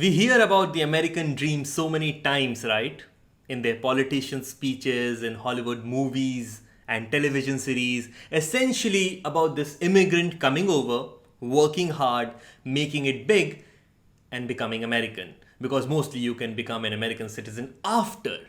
We hear about the American dream so many times, right? In their politician speeches, in Hollywood movies and television series, essentially about this immigrant coming over, working hard, making it big, and becoming American. Because mostly you can become an American citizen after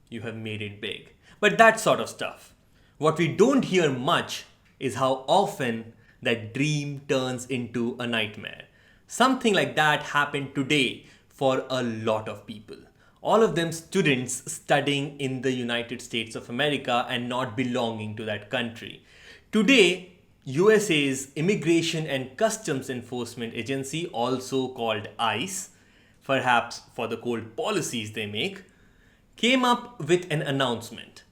you have made it big. But that sort of stuff. What we don't hear much is how often that dream turns into a nightmare. Something like that happened today for a lot of people. All of them students studying in the United States of America and not belonging to that country. Today, USA's Immigration and Customs Enforcement Agency, also called ICE, perhaps for the cold policies they make, came up with an announcement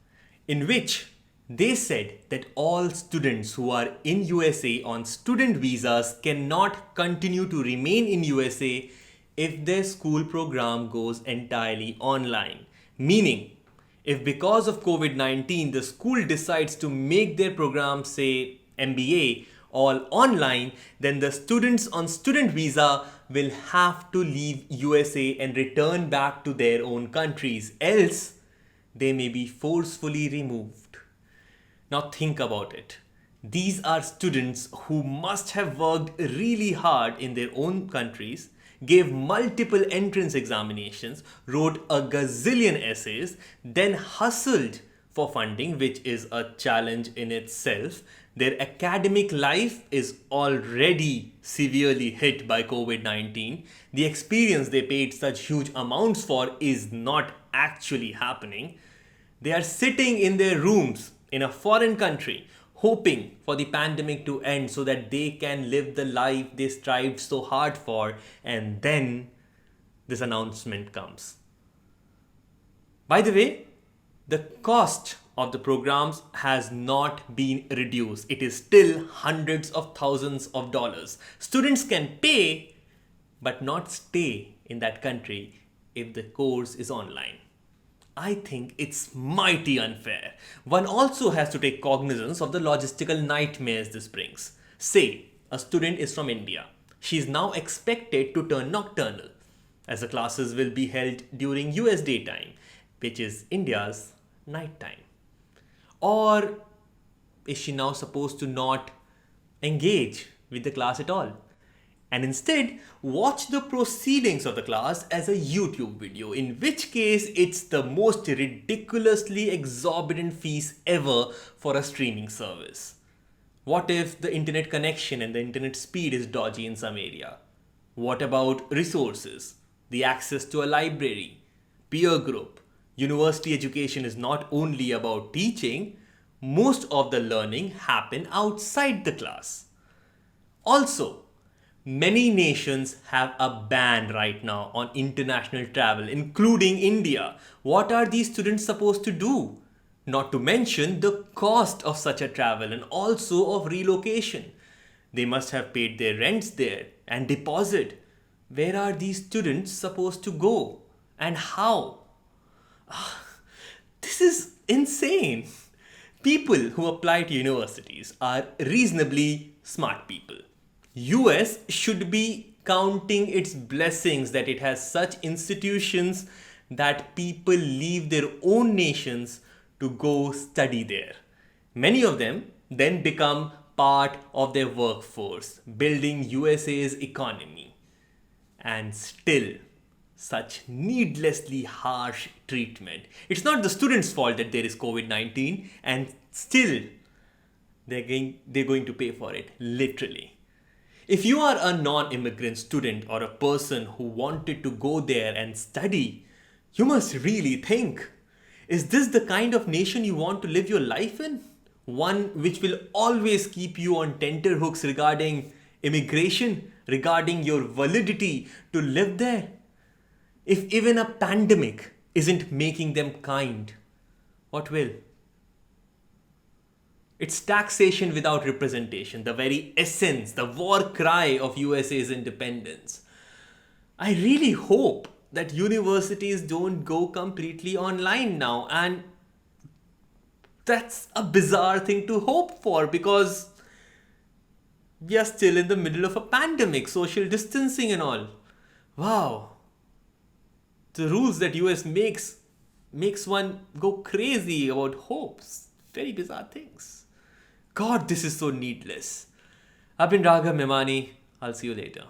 in which they said that all students who are in USA on student visas cannot continue to remain in USA if their school program goes entirely online. Meaning, if because of COVID 19 the school decides to make their program, say MBA, all online, then the students on student visa will have to leave USA and return back to their own countries. Else, they may be forcefully removed. Now think about it. These are students who must have worked really hard in their own countries, gave multiple entrance examinations, wrote a gazillion essays, then hustled for funding, which is a challenge in itself. Their academic life is already severely hit by COVID 19. The experience they paid such huge amounts for is not actually happening. They are sitting in their rooms in a foreign country, hoping for the pandemic to end so that they can live the life they strived so hard for, and then this announcement comes. By the way, the cost of the programs has not been reduced. It is still hundreds of thousands of dollars. Students can pay but not stay in that country if the course is online. I think it's mighty unfair. One also has to take cognizance of the logistical nightmares this brings. Say, a student is from India. She is now expected to turn nocturnal, as the classes will be held during US daytime, which is India's nighttime. Or is she now supposed to not engage with the class at all? And instead watch the proceedings of the class as a YouTube video, in which case it's the most ridiculously exorbitant fees ever for a streaming service. What if the internet connection and the internet speed is dodgy in some area? What about resources, the access to a library, peer group? University education is not only about teaching, most of the learning happen outside the class. Also, many nations have a ban right now on international travel, including India. What are these students supposed to do? Not to mention the cost of such a travel and also of relocation. They must have paid their rents there and deposit. Where are these students supposed to go? And how? This is insane. People who apply to universities are reasonably smart people. US should be counting its blessings that it has such institutions that people leave their own nations to go study there. Many of them then become part of their workforce, building USA's economy. And still, such needlessly harsh treatment. It's not the students' fault that there is COVID 19, and still they're going to pay for it, literally. If you are a non immigrant student or a person who wanted to go there and study, you must really think, is this the kind of nation you want to live your life in? One which will always keep you on tenterhooks regarding immigration, regarding your validity to live there? If even a pandemic isn't making them kind, what will? It's taxation without representation, the very essence, the war cry of USA's independence. I really hope that universities don't go completely online now, and that's a bizarre thing to hope for because we are still in the middle of a pandemic, social distancing and all. Wow, the rules that US makes one go crazy about hopes. Very bizarre things. God, this is so needless. I've been Raghav Memani. I'll see you later.